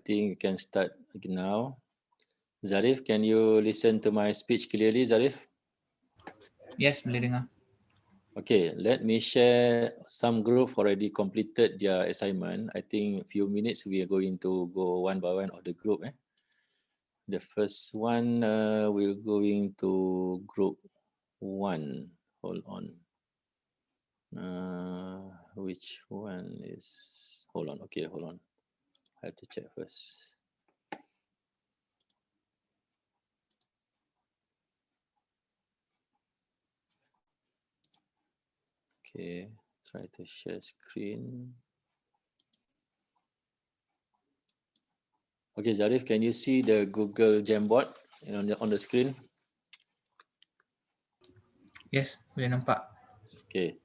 think you can start now. Zarif, can you listen to my speech clearly, Zarif? Yes, boleh dengar. Okay, let me share. Some group already completed their assignment. I think a few minutes we are going to go one by one of the group. The first one, we're going to group 1. Hold on. Which one is? Hold on. Okay, hold on. I have to check first. Okay, try to share screen. Okay, Zarif, can you see the Google Jamboard on the screen? Yes, boleh nampak. Okay,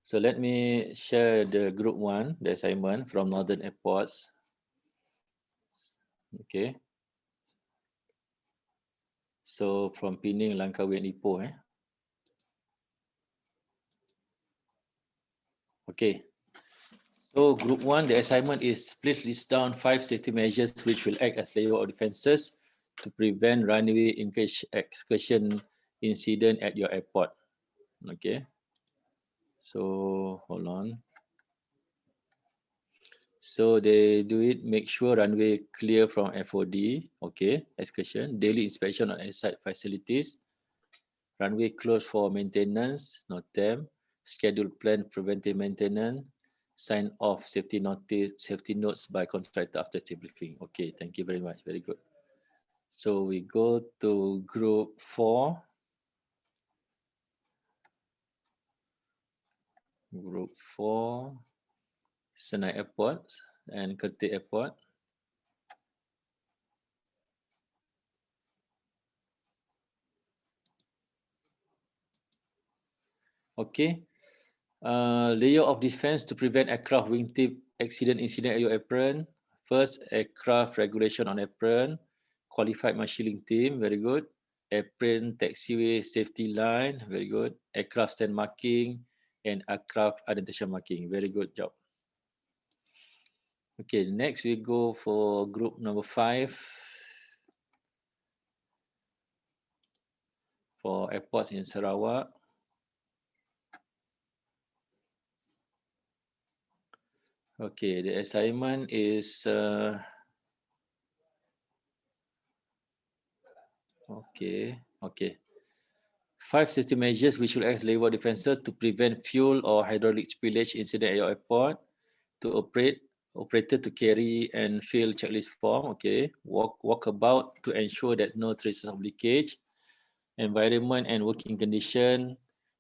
so let me share the group 1, the assignment from Northern Airports. Okay. So from Penang, Langkawi and Ipoh. Okay. So group 1, the assignment is please list down 5 safety measures which will act as layer of defenses to prevent runway excursion incident at your airport. Okay. So hold on. So they do it, make sure runway clear from FOD, okay, excursion, daily inspection on airside facilities, runway closed for maintenance, NOTAM, schedule plan preventive maintenance, sign off safety notice, safety notes by contractor after debriefing. Okay, thank you very much, very good. So we go to group 4. Group 4, Senai Airport and Kertih Airport. Okay. Layer of defense to prevent aircraft wingtip accident incident at your apron. First, aircraft regulation on apron. Qualified marshalling team, very good. Apron taxiway safety line, very good. Aircraft stand marking and aircraft identification marking, very good job. Okay, next we go for group number 5. For airports in Sarawak. Okay, the assignment is okay. 5 safety measures which will act as level defenses to prevent fuel or hydraulic spillage incident at your airport. To operator to carry and fill checklist form. Okay, walk about to ensure there's no traces of leakage. Environment and working condition.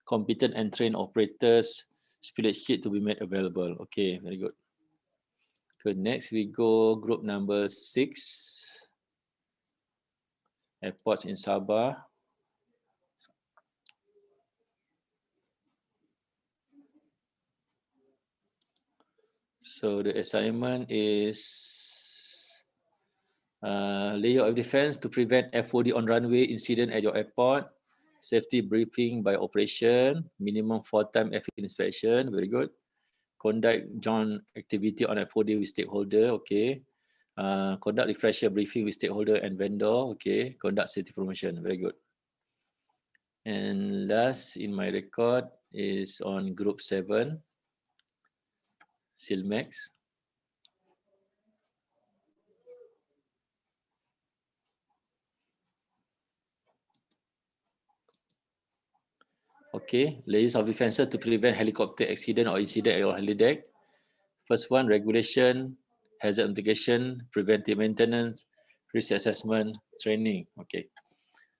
Competent and trained operators. Spillage kit to be made available. Okay, very good. Good. Next we go group number 6. Airports in Sabah. So the assignment is layer of defense to prevent FOD on runway incident at your airport. Safety briefing by operation. Minimum 4-time FAA inspection. Very good. Conduct joint activity on FOD with stakeholder. Okay. Conduct refresher briefing with stakeholder and vendor. Okay. Conduct safety promotion. Very good. And last in my record is on group 7. Silmex. Okay, layers of defenses to prevent helicopter accident or incident at your helideck. First one, regulation, hazard mitigation, preventive maintenance, risk assessment, training. Okay.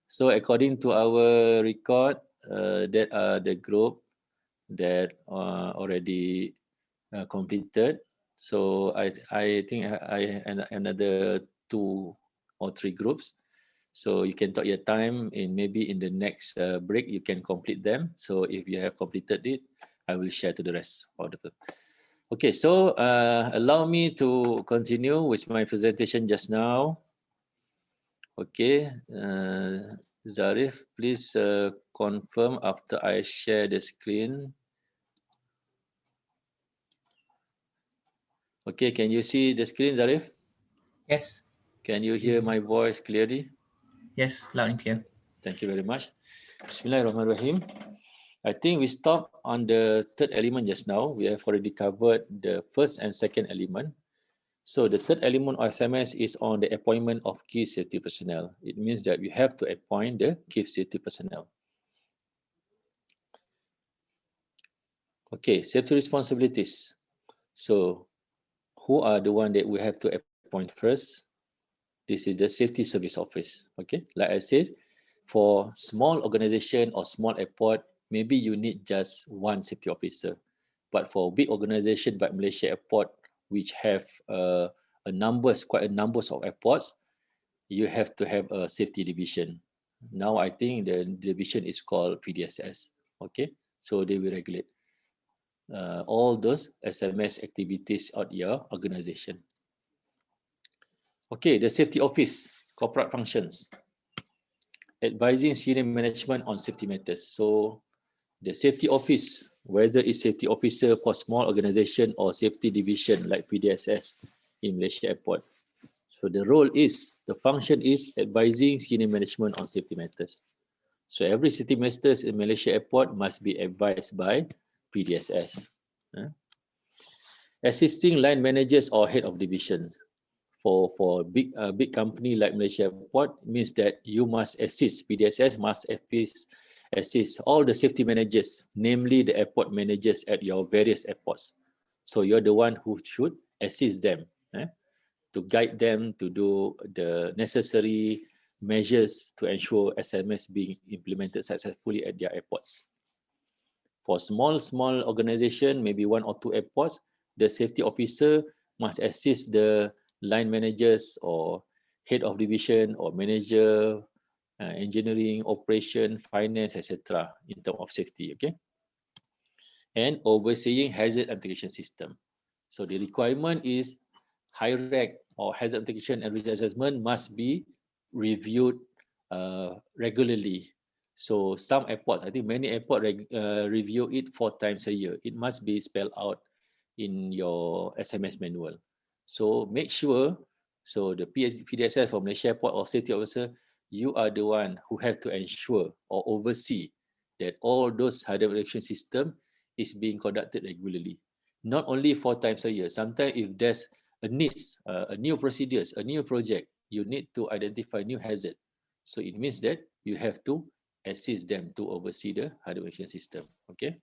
So according to our record, that are the group that already completed. So I think I another 2 or 3 groups. So you can take your time in maybe in the next break you can complete them. So if you have completed it, I will share to the rest of the. Okay, so allow me to continue with my presentation just now. Okay, Zarif, please confirm after I share the screen. Okay, can you see the screen, Zarif? Yes. Can you hear my voice clearly? Yes, loud and clear. Thank you very much. Bismillahirrahmanirrahim. I think we stopped on the third element just now. We have already covered the first and second element. So the third element of SMS is on the appointment of key safety personnel. It means that we have to appoint the key safety personnel. Okay, safety responsibilities. So who are the one that we have to appoint first? This is the safety service office. Okay, like I said, for small organization or small airport, maybe you need just one safety officer. But for big organization like Malaysia Airport, which have quite a numbers of airports, you have to have a safety division. Now I think the division is called PDSS. Okay, so they will regulate all those SMS activities at your organization. Okay, the safety office, corporate functions, advising senior management on safety matters. So the safety office, whether it's safety officer for small organization or safety division like PDSS in Malaysia Airport. So the role is, the function is advising senior management on safety matters. So every safety matters in Malaysia Airport must be advised by PDSS. Assisting line managers or head of division. For big company like Malaysia Airport means that you must assist, PDSS must assist all the safety managers, namely the airport managers at your various airports. So you're the one who should assist them, to guide them to do the necessary measures to ensure SMS being implemented successfully at their airports. For small organization, maybe one or two airports, the safety officer must assist the line managers or head of division or manager, engineering, operation, finance, etc. in terms of safety. Okay, and overseeing hazard mitigation system. So the requirement is HIRAC or hazard mitigation and risk assessment must be reviewed regularly. So some airports, I think many airports review it 4 times a year. It must be spelled out in your SMS manual. So make sure, so the PDSS for Malaysia Airport or Safety Officer, you are the one who have to ensure or oversee that all those hazard mitigation system is being conducted regularly. Not only 4 times a year. Sometimes if there's a needs, a new procedures, a new project, you need to identify new hazard. So it means that you have to assist them to oversee the hazard mitigation system. Okay.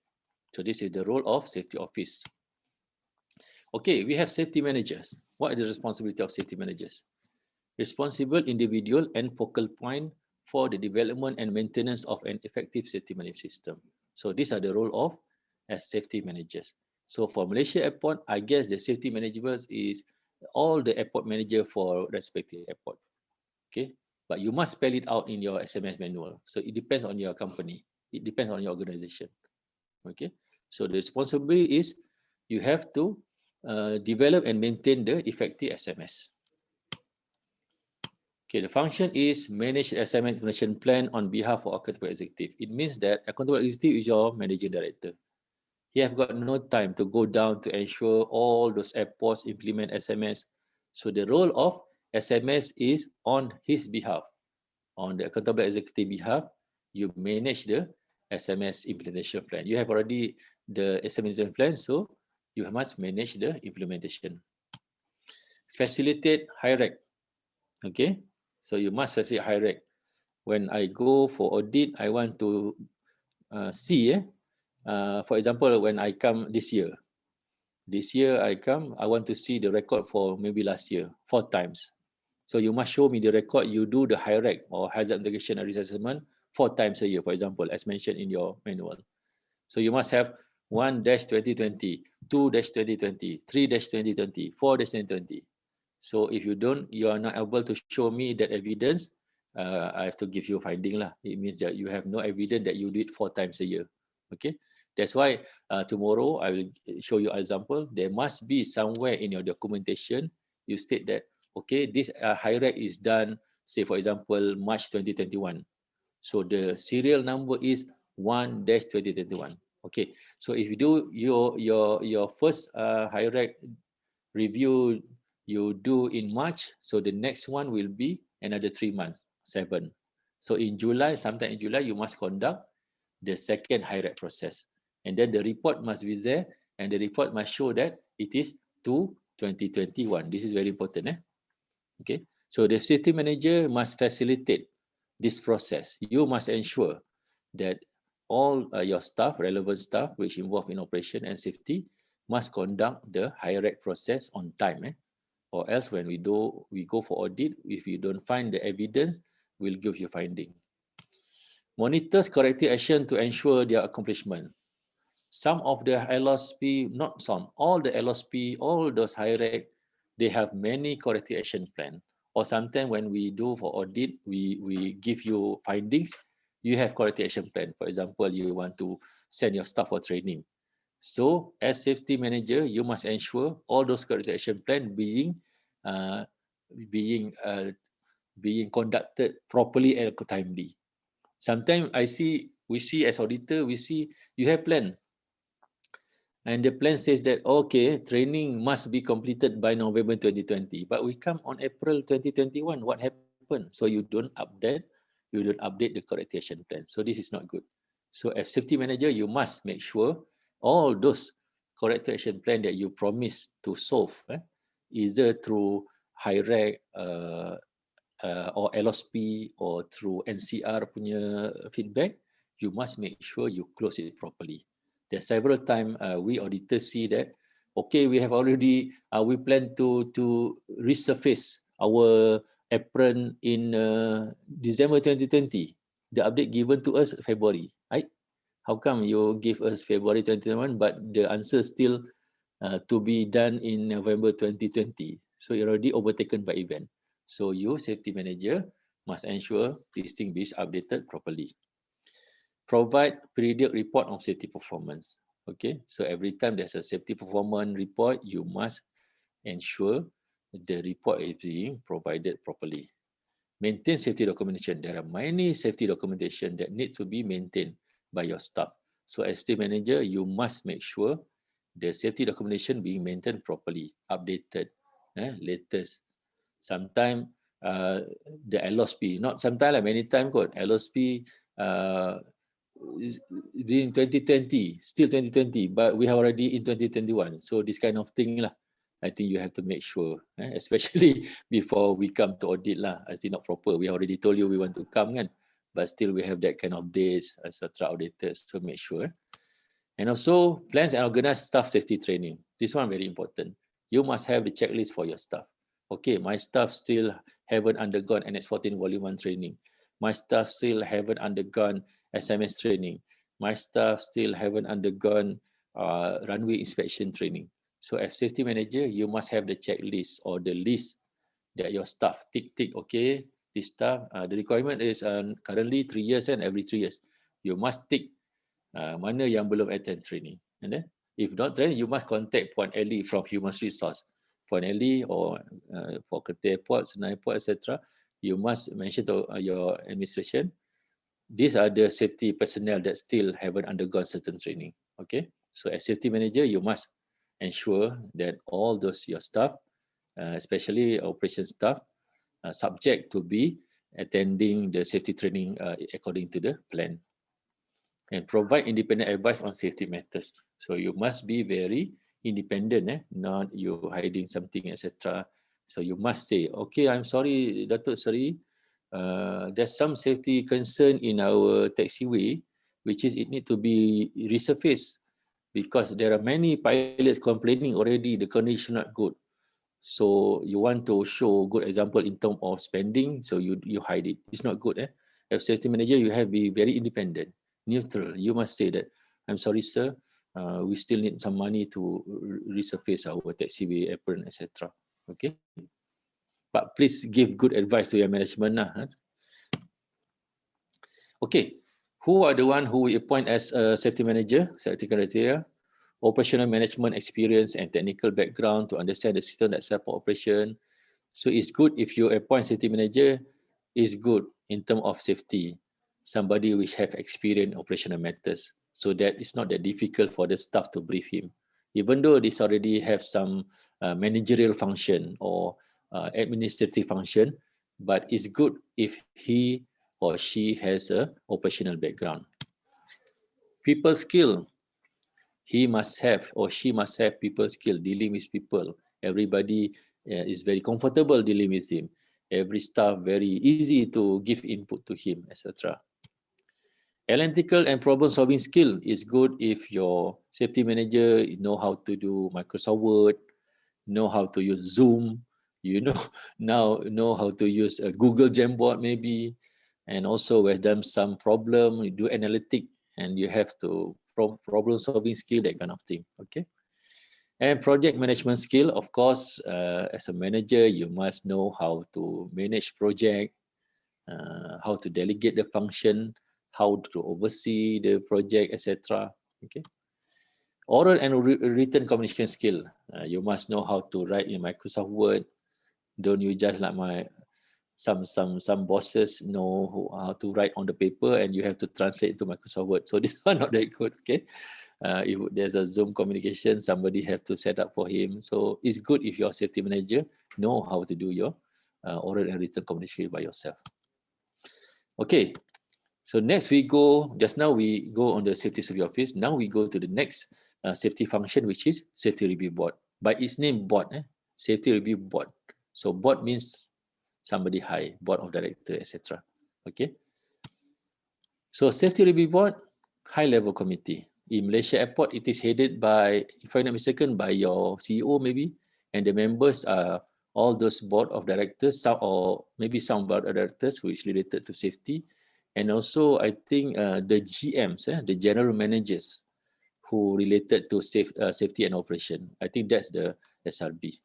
So this is the role of safety office. Okay, we have safety managers. What is the responsibility of safety managers? Responsible individual and focal point for the development and maintenance of an effective safety management system. So these are the role of as safety managers. So for Malaysia Airport, I guess the safety managers is all the airport manager for respective airport. Okay, but you must spell it out in your SMS manual. So it depends on your company. It depends on your organization. Okay, so the responsibility is you have to develop and maintain the effective SMS. Okay, the function is manage SMS implementation plan on behalf of accountable executive. It means that accountable executive is your managing director. He have got no time to go down to ensure all those airports implement SMS. So the role of SMS is on his behalf, on the accountable executive behalf. You manage the SMS implementation plan. You have already the SMS implementation plan, so you must manage the implementation. Facilitate HIRAC. Okay, so you must facilitate HIRAC. When I go for audit, I want to see, for example, when I come this year I come, I want to see the record for maybe last year, 4 times. So you must show me the record, you do the HIRAC or hazard mitigation and risk assessment 4 times a year, for example, as mentioned in your manual. So you must have 1-2020, 2-2020, 3-2020, 4-2020. So if you are not able to show me that evidence, I have to give you a finding lah. It means that you have no evidence that you did 4 times a year. Okay, that's why tomorrow I will show you an example. There must be somewhere in your documentation you state that okay, this HIRAC is done, say for example March 2021. So the serial number is 1-2021. Okay, so if you do your first HIRAC review you do in March, so the next one will be another 3 months, 7. So in July, sometime in July, you must conduct the second high rate process. And then the report must be there, and the report must show that it is to 2021. This is very important. Okay. So the safety manager must facilitate this process. You must ensure that all your staff, relevant staff, which involved in operation and safety, must conduct the high rate process on time. Or else when we go for audit, if you don't find the evidence, we'll give you finding. Monitors corrective action to ensure their accomplishment. Some of the LSP, not some, all the LSP, all those high rate, they have many corrective action plan. Or sometimes when we do for audit, we give you findings, you have corrective action plan. For example, you want to send your staff for training. So as safety manager, you must ensure all those corrective action plan uh, being uh, being conducted properly and timely. Sometimes we see as auditor, we see you have plan, and the plan says that, okay, training must be completed by November 2020. But we come on April 2021. What happened? So you don't update the corrective action plan. So this is not good. So as safety manager, you must make sure all those corrective action plan that you promise to solve, either through high-rec or LSP or through NCR punya feedback, you must make sure you close it properly. There are several times we auditors see that, okay, we have already, we plan to resurface our apron in December 2020. The update given to us February, right? How come you give us February 2021, but the answer still to be done in November 2020? So you're already overtaken by event. So you, safety manager, must ensure this thing is updated properly. Provide periodic report of safety performance. Okay, so every time there's a safety performance report, you must ensure the report is being provided properly. Maintain safety documentation. There are many safety documentation that need to be maintained by your staff. So as safety manager, you must make sure the safety documentation being maintained properly, updated, latest. Sometimes the LSP, not sometimes like many times kot, LSP in 2020, still 2020, but we have already in 2021. So this kind of thing lah, I think you have to make sure, especially before we come to audit lah. I think not proper. We already told you we want to come kan, but still we have that kind of days, etc. Auditors, so make sure. And also plans and organize staff safety training. This one very important. You must have the checklist for your staff. Okay, my staff still haven't undergone NX14 Volume 1 training. My staff still haven't undergone SMS training. My staff still haven't undergone runway inspection training. So as safety manager, you must have the checklist or the list that your staff tick, okay, this staff, the requirement is currently 3 years and every 3 years. You must tick mana yang belum attend training. And then if not training, you must contact Puan Ellie from Human Resource. Puan Ellie or for Ketua Airport, Senang Airport, etc. You must mention to your administration, these are the safety personnel that still haven't undergone certain training. Okay, so as safety manager, you must ensure that all those your staff, especially operation staff, subject to be attending the safety training according to the plan. And provide independent advice on safety matters. So you must be very independent, not you hiding something, etc. So you must say, okay, I'm sorry, Datuk Seri, there's some safety concern in our taxiway, which is it need to be resurfaced because there are many pilots complaining already the condition not good. So you want to show good example in terms of spending, so you hide it. It's not good. As safety manager, you have to be very independent, neutral. You must say that, I'm sorry, sir, we still need some money to resurface our taxiway apron, etc. Okay, but please give good advice to your management lah. Okay, who are the one who we appoint as a safety manager? Safety criteria: operational management experience and technical background to understand the system that support operation. So it's good if you appoint safety manager, is good in terms of safety, somebody which have experience in operational matters, so that it's not that difficult for the staff to brief him. even though this already have some managerial function or administrative function, but it's good if he or she has a operational background. People skill, he must have or she must have people skill, dealing with people. Everybody is very comfortable dealing with him. Every staff very easy to give input to him, etc. Analytical and problem solving skill is good if your safety manager know how to do Microsoft Word, know how to use Zoom, you know now know how to use a Google Jamboard maybe, and also with them some problem, you do analytic and you have to problem solving skill, that kind of thing. Okay. And project management skill, of course, as a manager, you must know how to manage project, how to delegate the function, how to oversee the project, etc. Okay. Oral and written communication skill. You must know how to write in Microsoft Word. Don't you just like some bosses know how to write on the paper and you have to translate to Microsoft Word. So this one not that good. Okay. If there's a Zoom communication, somebody have to set up for him. So it's good if your safety manager know how to do your oral and written communication by yourself. Okay, so next we go, just now we go on the safety survey office. Now we go to the next safety function, which is safety review board. By its name, board, safety review board. So board means somebody high, board of director, etc. Okay. So safety review board, high level committee. In Malaysia Airport, it is headed by, if I'm not mistaken, by your CEO maybe, and the members are all those board of directors, some, or maybe some board of directors which related to safety, and also I think the GMs, the general managers, who related to safety and operation. I think that's the SRB.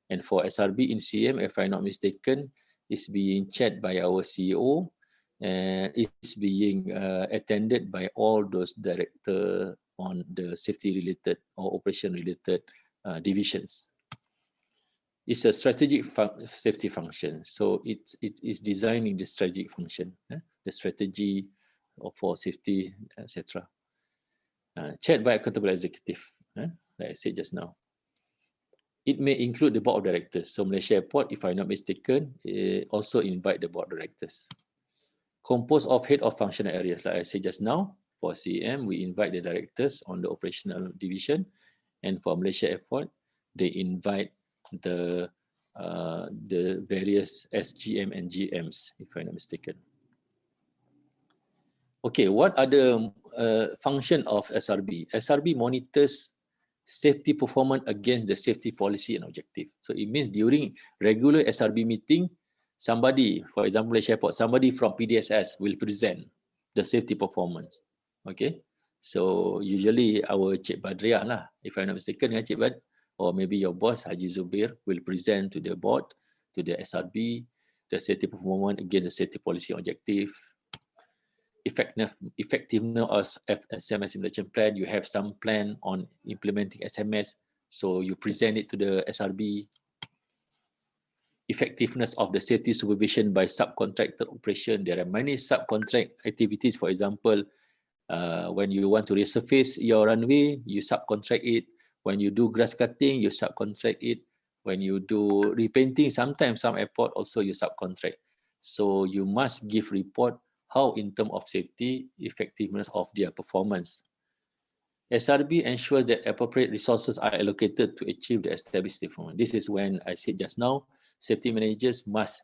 And for SRB in CAAM, if I'm not mistaken, is being chaired by our CEO and is being attended by all those directors on the safety related or operation related divisions. It's a strategic safety function. So it is designing the strategic function, the strategy for safety, etc. Chaired by accountable executive, like I said just now. It may include the board of directors. So Malaysia Airport, if I'm not mistaken, also invite the board of directors. Composed of head of functional areas, like I said just now. For CAAM, we invite the directors on the operational division, and for Malaysia Airport, they invite the various SGM and GMs, if I'm not mistaken. Okay, what are the function of SRB? SRB monitors safety performance against the safety policy and objective. So it means during regular SRB meeting, somebody, for example, Malaysia Airport, somebody from PDSS will present the safety performance. Okay, so usually our Cik Badriah lah, if I'm not mistaken, Cik Bad, or maybe your boss Haji Zubir will present to the board, to the SRB, the safety performance against the safety policy objective. Effectiveness of SMS implementation plan. You have some plan on implementing SMS, so you present it to the SRB. Effectiveness of the safety supervision by subcontracted operation. There are many subcontract activities. For example, when you want to resurface your runway, you subcontract it. When you do grass cutting, you subcontract it. When you do repainting, sometimes some airport also you subcontract. So you must give report how in terms of safety, effectiveness of their performance. SRB ensures that appropriate resources are allocated to achieve the established performance. This is when I said just now, safety managers must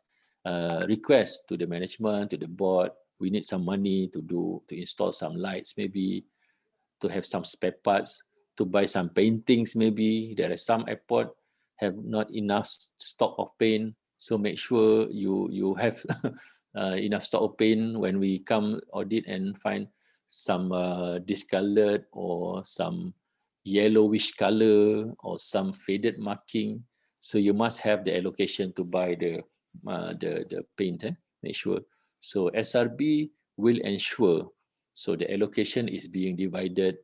request to the management, to the board, we need some money to install some lights, maybe to have some spare parts, to buy some paintings, maybe. There are some airport have not enough stock of paint, so make sure you have enough stock of paint when we come audit and find some discolored or some yellowish color or some faded marking. So you must have the allocation to buy the paint. Make sure. So SRB will ensure so the allocation is being divided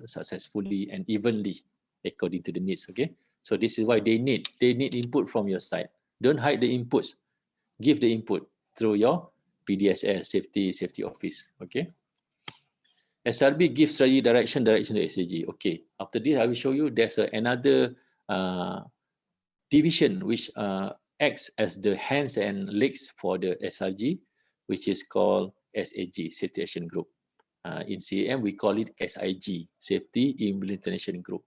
successfully and evenly according to the needs. Okay. So this is why they need input from your side. Don't hide the inputs. Give the input through your PDSS safety office. Okay. SRB gives strategy direction to SAG. Okay, after this I will show you there's another division which acts as the hands and legs for the SRG, which is called SAG, Safety Action Group. In CAAM, we call it SIG, Safety Implementation Group.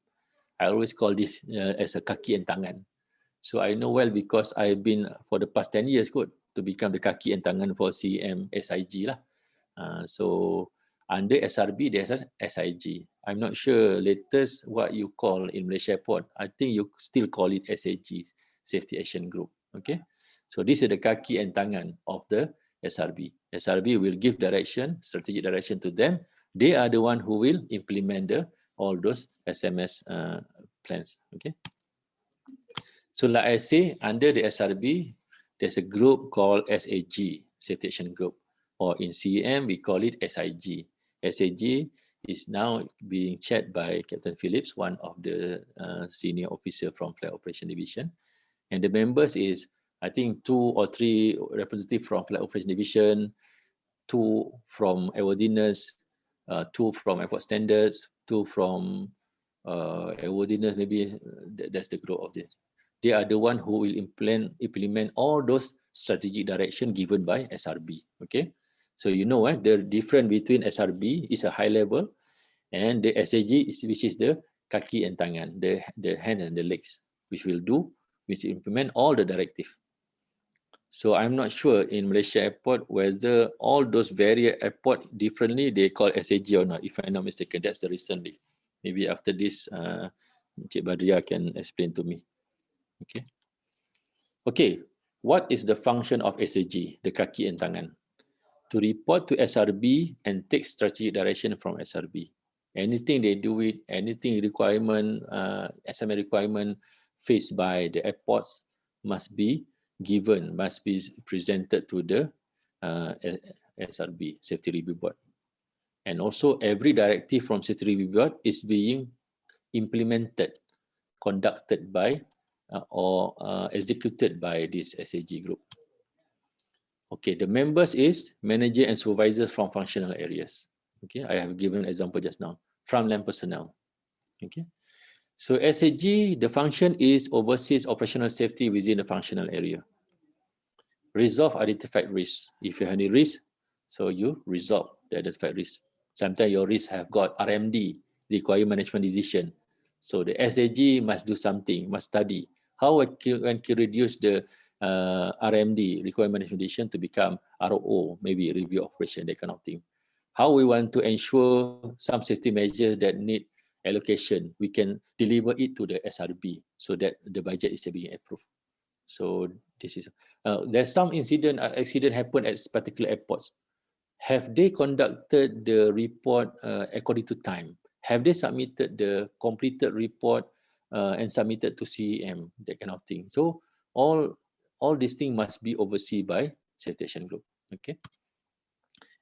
I always call this as a kaki and tangan. So I know well because I've been for the past 10 years good to become the kaki and tangan for CAAM SIG lah. So under SRB there's a SIG. I'm not sure latest what you call in Malaysia Airport. I think you still call it SAG, Safety Action Group. Okay. So this is the kaki and tangan of the SRB. SRB will give direction, strategic direction to them. They are the one who will implement all those SMS plans. Okay. So like I say, under the SRB, there's a group called SAG, Safety Action Group, or in CAAM, we call it SIG. SAG is now being chaired by Captain Phillips, one of the senior officer from Flight Operation Division. And the members is, I think, 2 or 3 representatives from Flight Operation Division, 2 from airworthiness, 2 from airport standards, 2 from airworthiness, maybe that's the group of this. They are the one who will implement all those strategic direction given by SRB. Okay, so you know the difference between SRB is a high level, and the SAG which is the kaki and tangan, the hands and the legs, which implement all the directive. So I'm not sure in Malaysia Airport whether all those various airport differently they call SAG or not. If I'm not mistaken, that's the recently. Maybe after this, Cik Badria can explain to me. Okay. Okay, what is the function of SAG, the kaki and tangan? To report to SRB and take strategic direction from SRB. Anything they do it, anything requirement, SMA requirement faced by the airports must be given, must be presented to the SRB, Safety Review Board. And also every directive from Safety Review Board is being implemented, conducted by or executed by this SAG group. Okay, the members is manager and supervisors from functional areas. Okay, I have given an example just now. Frontline personnel. Okay, so SAG, the function is oversees operational safety within the functional area. Resolve identified risks. If you have any risk, so you resolve the identified risk. Sometimes your risks have got RMD, require management decision. So the SAG must do something, must study. How one can reduce the RMD, require management decision, to become RO, maybe review operation, that kind of thing. How we want to ensure some safety measures that need allocation, we can deliver it to the SRB so that the budget is being approved. So this is, there's some accident happened at particular airports. Have they conducted the report according to time? Have they submitted the completed report and submitted to CAAM, that kind of thing? So all these things must be overseen by Safety Action Group. Okay.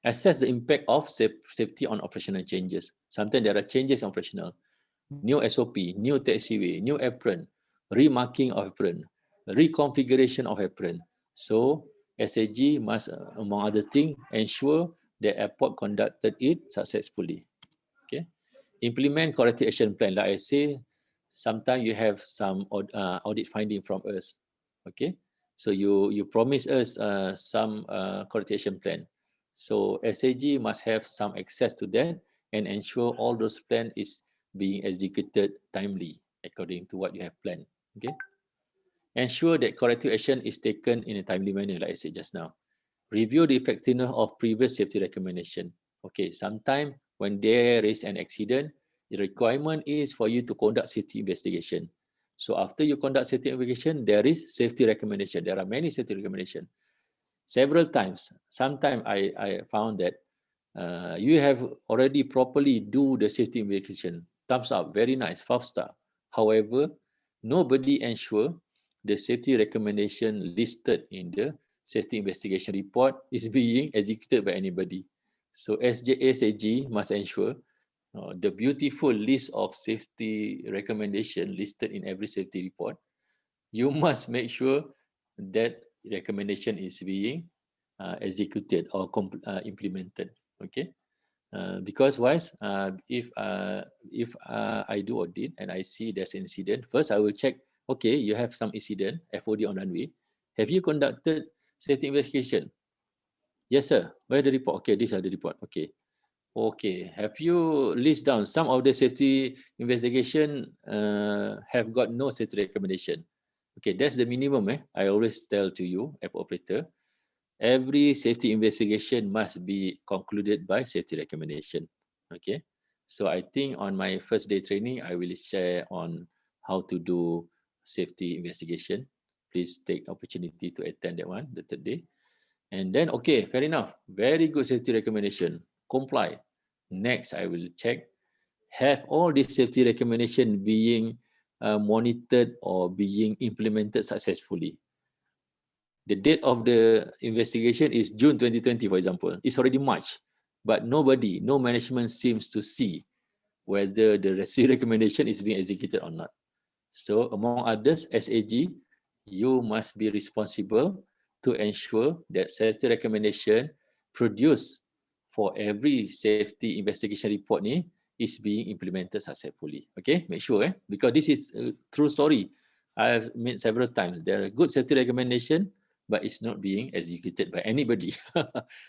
Assess the impact of safety on operational changes. Sometimes there are changes in operational. New SOP, new taxiway, new apron, remarking of apron, reconfiguration of apron. So SAG must, among other things, ensure the airport conducted it successfully. Okay. Implement corrective action plan. Like I say, sometimes you have some audit finding from us. Okay. So you promise us some corrective action plan. So SAG must have some access to that and ensure all those plans is being executed timely according to what you have planned. Okay. Ensure that corrective action is taken in a timely manner, like I said just now. Review the effectiveness of previous safety recommendation. Okay, sometimes when there is an accident, the requirement is for you to conduct safety investigation. So after you conduct safety investigation, there is safety recommendation. There are many safety recommendations. Several times, sometimes I found that you have already properly do the safety investigation. Thumbs up, very nice, 5 star. However, nobody ensure the safety recommendation listed in the safety investigation report is being executed by anybody. So SAG must ensure the beautiful list of safety recommendation listed in every safety report. You must make sure that recommendation is being executed or implemented. Okay. Because why? If I do audit and I see there's an incident, first I will check. Okay, you have some incident FOD on runway. Have you conducted safety investigation? Yes, sir. Where the report? Okay, these are the report. Okay. Okay. Have you list down some of the safety investigation have got no safety recommendation? Okay, that's the minimum. I always tell to you, app operator, every safety investigation must be concluded by safety recommendation. Okay. So I think on my first day training, I will share on how to do safety investigation. Please take opportunity to attend that one, the third day. And then, okay, fair enough. Very good safety recommendation. Comply. Next, I will check. Have all these safety recommendation being monitored or being implemented successfully? The date of the investigation is June 2020, for example. It's already March, but nobody, no management seems to see whether the safety recommendation is being executed or not. So among others, SAG, you must be responsible to ensure that safety recommendation produced for every safety investigation report ni is being implemented successfully. Okay, make sure because this is a true story. I've made several times. There are good safety recommendation, but it's not being executed by anybody.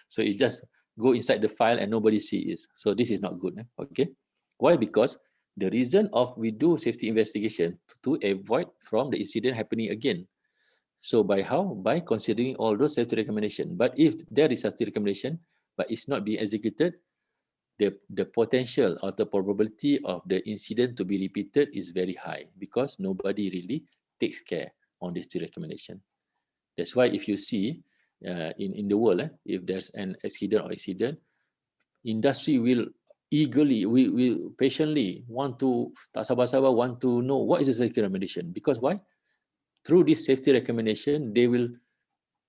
So it just go inside the file and nobody see it. So this is not good. Okay, why? Because the reason of we do safety investigation to avoid from the incident happening again. So by how? By considering all those safety recommendation. But if there is safety recommendation, but it's not being executed, the potential or the probability of the incident to be repeated is very high because nobody really takes care on this recommendation. That's why if you see in the world, if there's an accident or incident, industry will eagerly, we patiently want to, tak sabar-sabar, want to know what is the safety recommendation. Because why? Through this safety recommendation, they will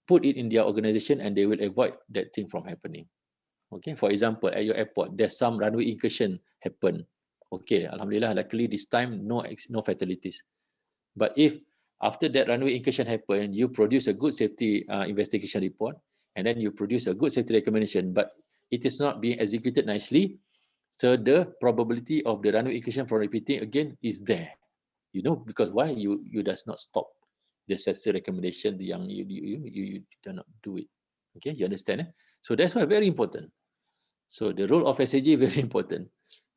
put it in their organization and they will avoid that thing from happening. Okay, for example, at your airport, there's some runway incursion happen. Okay, Alhamdulillah, luckily this time no fatalities. But if after that runway incursion happen, you produce a good safety investigation report, and then you produce a good safety recommendation, but it is not being executed nicely, so the probability of the runway incursion from repeating again is there. You know, because why? You does not stop the safety recommendation yang you do not do it. Okay, you understand? So that's why very important. So the role of SAG very important.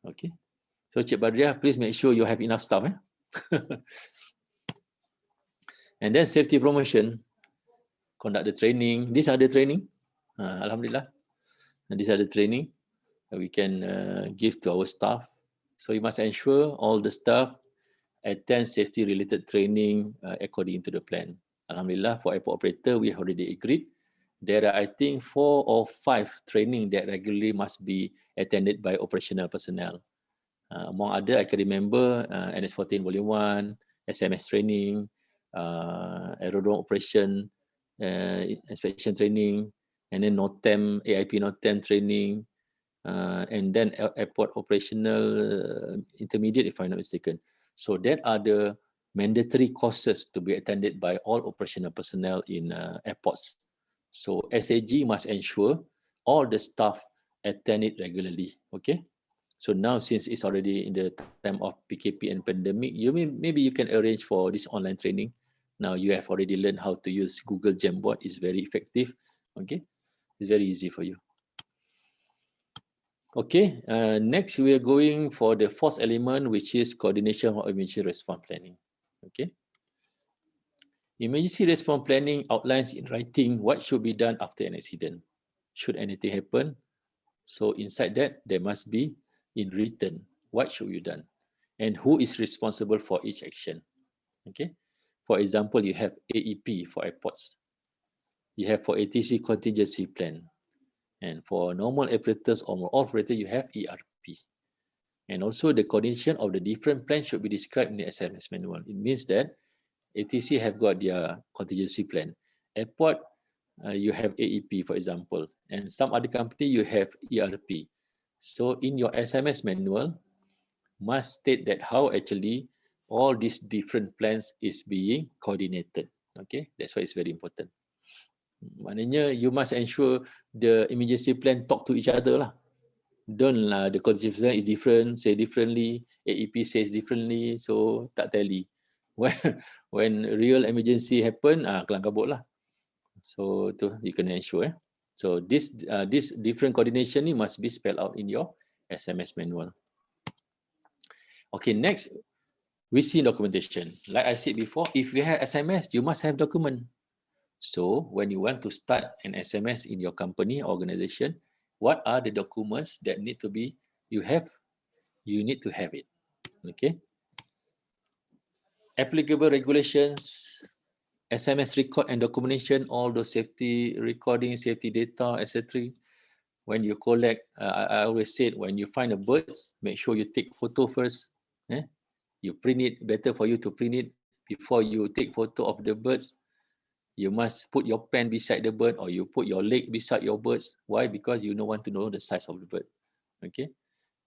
Okay. So Cik Badriah, please make sure you have enough staff. And then safety promotion, conduct the training. These are the training. Alhamdulillah. And these are the training that we can give to our staff. So you must ensure all the staff attend safety related training according to the plan. Alhamdulillah, for airport operator, we have already agreed. There are, I think, 4 or 5 training that regularly must be attended by operational personnel. Among other, I can remember NS14 Volume 1, SMS training, aerodrome operation, inspection training, and then NOTAM, AIP NOTAM training, and then airport operational intermediate, if I'm not mistaken. So that are the mandatory courses to be attended by all operational personnel in airports. So SAG must ensure all the staff attend it regularly. Okay. So now, since it's already in the time of PKP and pandemic, maybe you can arrange for this online training. Now you have already learned how to use Google Jamboard. It's very effective. Okay, it's very easy for you. Okay, next we are going for the fourth element, which is coordination of emergency response planning. Okay, emergency response planning outlines in writing what should be done after an accident. Should anything happen, so inside that there must be in written what should be done and who is responsible for each action. Okay, for example, you have AEP for airports, you have for ATC contingency plan, and for normal operators or more operator you have ERP. And also the coordination of the different plans should be described in the SMS manual. It means that ATC have got their contingency plan. Airport, you have AEP, for example, and some other company you have ERP. So in your SMS manual, must state that how actually all these different plans is being coordinated. Okay, that's why it's very important. Maknanya you must ensure the emergency plan talk to each other lah. Don't lah, the condition is different, say differently, AEP says differently, so tak tally. When real emergency happen, kelang kabut lah. So tu you kena ensure. So this different coordination ni must be spelled out in your SMS manual. Okay, next we see documentation. Like I said before, if you have SMS, you must have document. So when you want to start an SMS in your company organization, what are the documents that need to be you need to have it. Okay. Applicable regulations, SMS record and documentation, all those safety recording, safety data, etc. When you collect, I always said when you find a birds, make sure you take photo first. You print it, better for you to print it before you take photo of the birds. You must put your pen beside the bird or you put your leg beside your birds. Why? Because you don't want to know the size of the bird. Okay.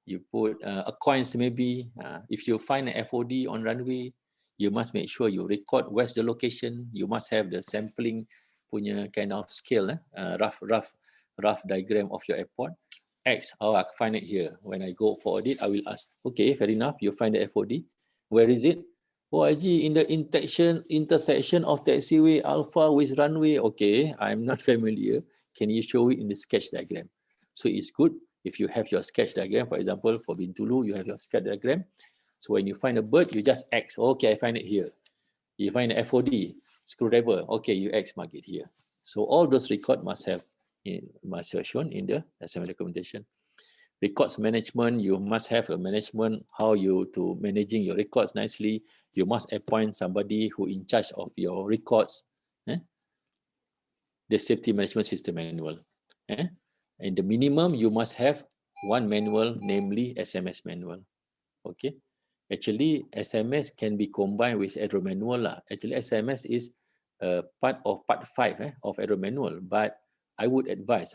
You put a coins maybe. If you find an FOD on runway, you must make sure you record where's the location. You must have the sampling punya kind of scale, rough diagram of your airport. X, I find it here. When I go for audit, I will ask, okay, fair enough, you find the FOD. Where is it? Oh, IG, in the intersection of taxiway alpha with runway. Okay, I'm not familiar. Can you show it in the sketch diagram? So it's good if you have your sketch diagram. For example, for Bintulu, you have your sketch diagram. So when you find a bird, you just X. Okay, I find it here. You find the FOD, screwdriver. Okay, you X mark it here. So all those records must have shown in the SMS documentation. Records management, you must have a management, how you to managing your records nicely. You must appoint somebody who in charge of your records. The safety management system manual. And the minimum, you must have one manual, namely SMS manual. Okay. Actually, SMS can be combined with aero manual lah. Actually, SMS is part of part 5 of aero manual, but I would advise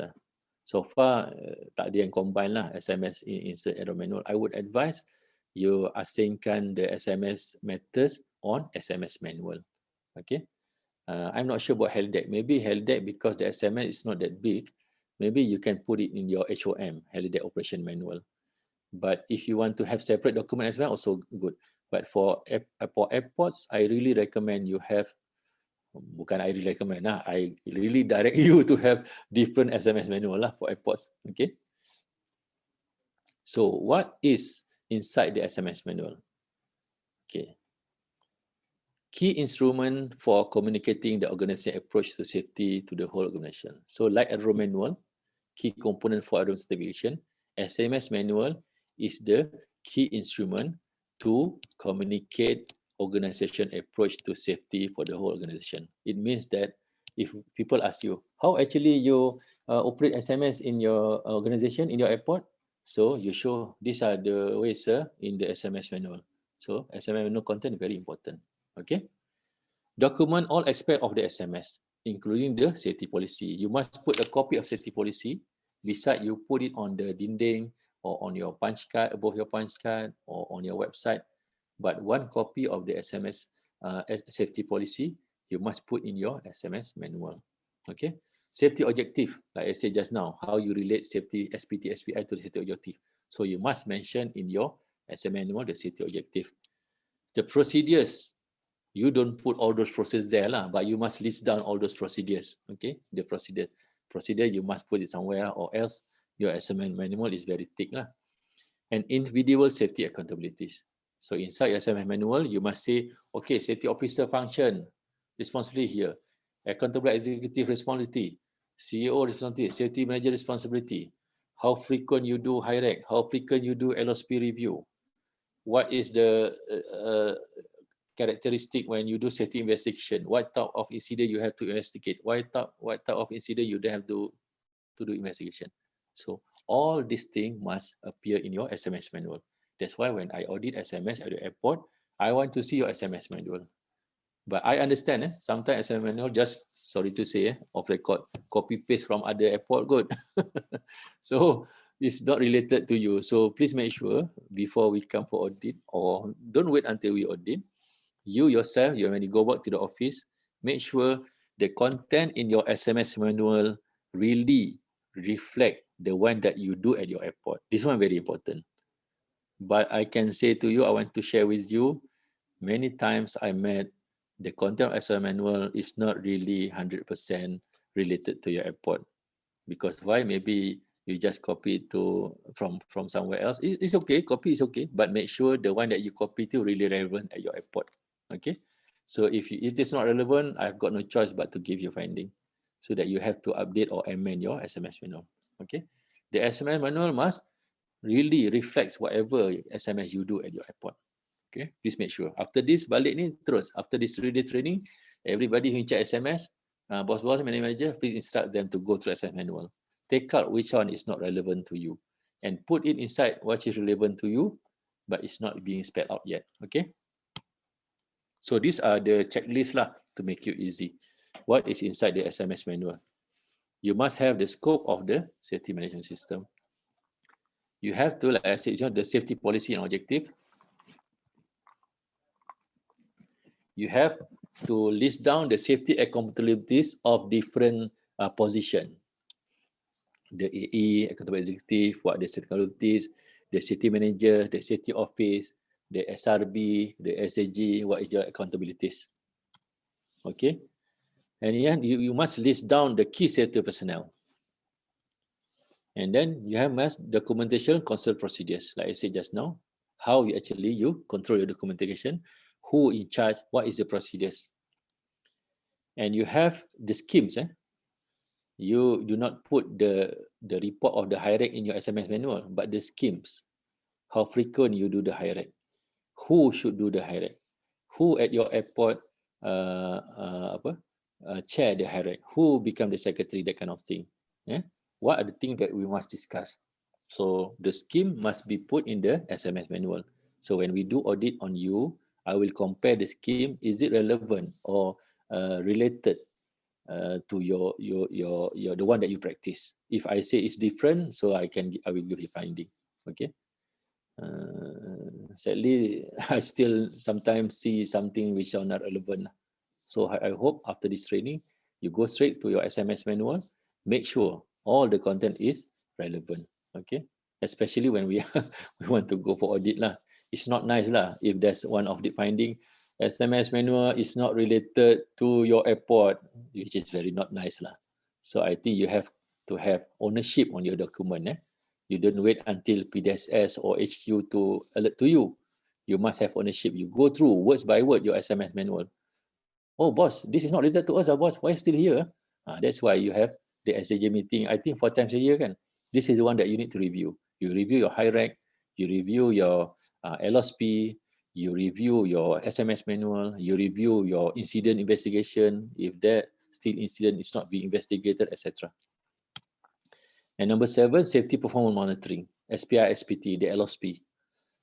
so far tak ada yang combine lah SMS insert aero manual. I would advise you asingkan the SMS matters on SMS manual. Okay. I'm not sure about helideck. Maybe helideck because the SMS is not that big. Maybe you can put it in your HOM, helideck operation manual. But if you want to have separate document as well, also good. But for airports, I really recommend you have, bukan I really recommend, I really direct you to have different SMS manual lah for airports. Okay. So what is inside the SMS manual? Okay. Key instrument for communicating the organization approach to safety to the whole organization. So like aero manual, key component for aero certification, SMS manual is the key instrument to communicate organization approach to safety for the whole organization. It means that if people ask you, how actually you operate SMS in your organization, in your airport? So you show these are the ways in the SMS manual. So SMS manual content is very important. Okay. Document all aspects of the SMS, including the safety policy. You must put a copy of safety policy beside you put it on the dinding or on your punch card, above your punch card or on your website. But one copy of the SMS safety policy, you must put in your SMS manual. Okay. Safety objective, like I said just now, how you relate safety SPT, SPI to the safety objective. So you must mention in your SMS manual the safety objective. The procedures, you don't put all those procedures there lah, but you must list down all those procedures. Okay, the procedure you must put it somewhere, or else your SMS manual is very thick lah. And individual safety accountabilities. So inside your SMS manual, you must say, okay, safety officer function, responsibility here, accountable executive responsibility, CEO responsibility, safety manager responsibility, how frequent you do HIREC, how frequent you do LOSP review, what is the characteristic when you do safety investigation, what type of incident you have to investigate, what type of incident you don't have to do investigation. So all these things must appear in your SMS manual. That's why when I audit SMS at the airport, I want to see your SMS manual. But I understand, sometimes SMS manual just, sorry to say, off record, copy paste from other airport good. So it's not related to you. So please make sure before we come for audit, or don't wait until we audit, you yourself, when you go back to the office, make sure the content in your SMS manual really reflect the one that you do at your airport. This one very important. But I can say to you, I want to share with you, many times I met the content of SOM manual is not really 100% related to your airport. Because why? Maybe you just copy it from somewhere else. It's okay, copy is okay, but make sure the one that you copy to really relevant at your airport. Okay, so if it's not relevant, I've got no choice but to give you finding, so that you have to update or amend your SMS manual. Okay, the SMS manual must really reflects whatever SMS you do at your airport. Okay, please make sure. After this balik ni terus, after this 3-day training, everybody who check SMS, boss-boss, manager, please instruct them to go through SMS manual. Take out which one is not relevant to you and put it inside what is relevant to you, but it's not being spelled out yet. Okay. So these are the checklist lah to make it easy. What is inside the SMS manual? You must have the scope of the safety management system. You have to, like I said, the safety policy and objective. You have to list down the safety accountabilities of different position. The AE, accountable executive, what the safety accountabilities, the safety manager, the safety office, the SRB, the SAG, what is your accountabilities. Okay. And then you must list down the key safety personnel. And then you have mass documentation control procedures, like I said just now, how you control your documentation, who in charge, what is the procedures. And you have the schemes. You do not put the report of the high rank in your SMS manual, but the schemes. How frequent you do the high rank, who should do the high rank, who at your airport chair the high rank, who become the secretary, that kind of thing. Yeah? What are the things that we must discuss? So the scheme must be put in the SMS manual. So when we do audit on you, I will compare the scheme. Is it relevant or related to your the one that you practice? If I say it's different, so I will give you finding. Okay. Sadly, I still sometimes see something which are not relevant. So I hope after this training, you go straight to your SMS manual. Make sure all the content is relevant. Okay, especially when we we want to go for audit lah. It's not nice lah if there's one of the finding, SMS manual is not related to your airport, which is very not nice lah. So I think you have to have ownership on your document. You don't wait until PDSS or HQ to alert to you. You must have ownership. You go through words by word your SMS manual. Oh, boss, this is not related to us, boss. Why still here? That's why you have the SAJ meeting, I think 4 times a year. This is the one that you need to review. You review your high rank, you review your LSP, you review your SMS manual, you review your incident investigation, if that still incident is not being investigated, etc. And number 7, safety performance monitoring, SPI, SPT, the LSP.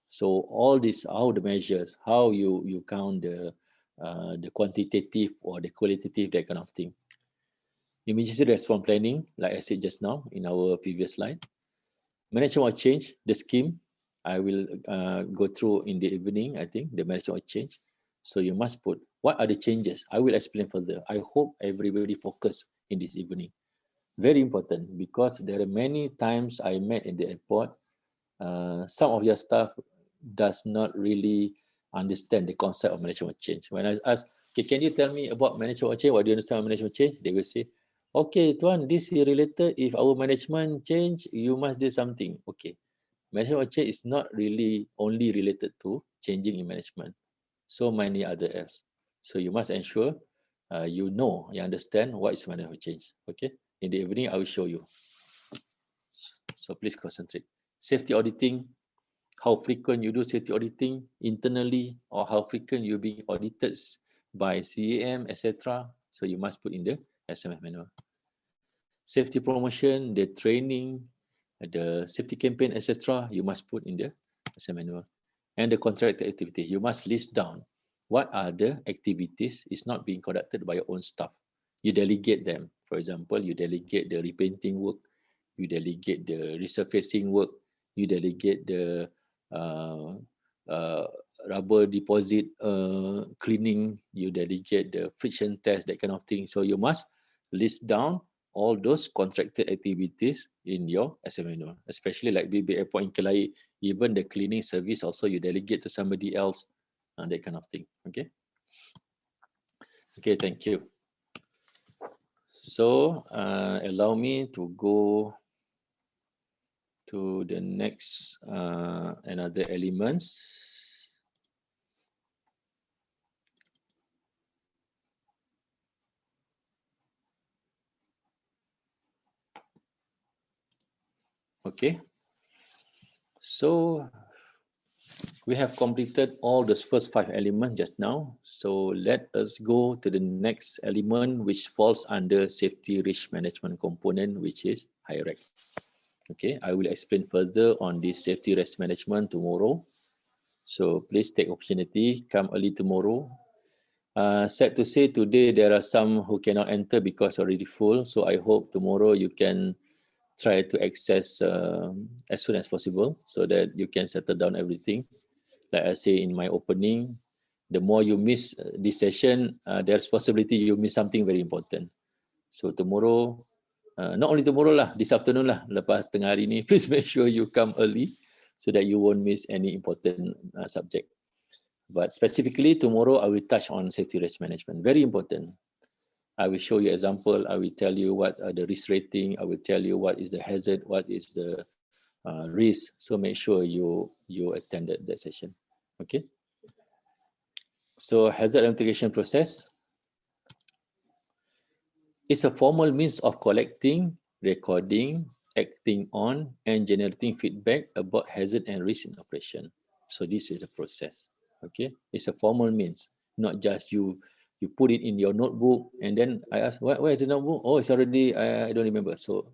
So all these, how the measures, how you count the quantitative or the qualitative, that kind of thing. Emergency response planning, like I said just now in our previous slide. Management of change, the scheme, I will go through in the evening, I think, the management of change. So you must put, what are the changes? I will explain further. I hope everybody focus in this evening. Very important, because there are many times I met in the airport, some of your staff does not really understand the concept of management change. When I ask, okay, can you tell me about management change? What do you understand about management change? They will say, okay, Tuan, this is related. If our management change, you must do something. Okay, management change is not really only related to changing in management. So many other else. So you must ensure you understand what is management change. Okay, in the evening I will show you. So please concentrate. Safety auditing, how frequent you do safety auditing internally, or how frequent you being audited by CAAM, etc. So you must put in the SMS manual. Safety promotion, the training, the safety campaign, etc. You must put in the SMS manual. And the contracted activity, you must list down what are the activities is not being conducted by your own staff. You delegate them. For example, you delegate the repainting work, you delegate the resurfacing work, you delegate the rubber deposit cleaning, you delegate the friction test, that kind of thing. So you must list down all those contracted activities in your SMNO, especially like BB Airport in Kelai, even the cleaning service also you delegate to somebody else, that kind of thing. Okay. Okay, thank you. So allow me to go to the next another elements. Okay. So we have completed all the first 5 elements just now. So let us go to the next element which falls under safety risk management component, which is HIREC. Okay, I will explain further on this safety risk management tomorrow. So please take opportunity, come early tomorrow. Sad to say today there are some who cannot enter because already full. So I hope tomorrow you can try to access as soon as possible so that you can settle down everything. Like I say in my opening, the more you miss this session, there's possibility you miss something very important. So tomorrow, not only tomorrow lah, this afternoon lah, lepas tengah hari ni, please make sure you come early so that you won't miss any important subject. But specifically tomorrow, I will touch on safety risk management. Very important. I will show you example. I will tell you what are the risk rating. I will tell you what is the hazard, what is the risk. So make sure you attended that session. Okay. So hazard identification process is a formal means of collecting, recording, acting on, and generating feedback about hazard and risk in operation. So this is a process. Okay, it's a formal means, not just you put it in your notebook and then I ask, where is the notebook? Oh, it's already, I don't remember. So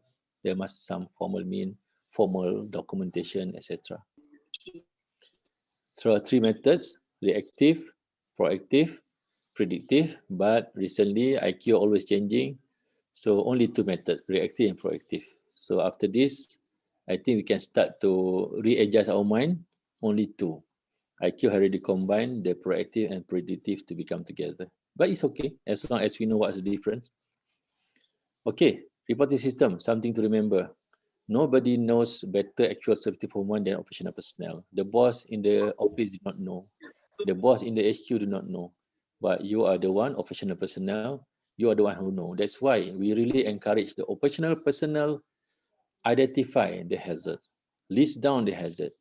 there must some formal mean, formal documentation, etc. So 3 methods: reactive, proactive, predictive. But recently IQ always changing, so only 2 methods: reactive and proactive. So after this, I think we can start to readjust our mind. Only 2. IQ already combined the proactive and predictive to become together. But it's okay as long as we know what's the difference. Okay, reporting system, something to remember. Nobody knows better actual safety performance than operational personnel. The boss in the office do not know. The boss in the HQ do not know. But you are the one, operational personnel, you are the one who know. That's why we really encourage the operational personnel identify the hazard, list down the hazard,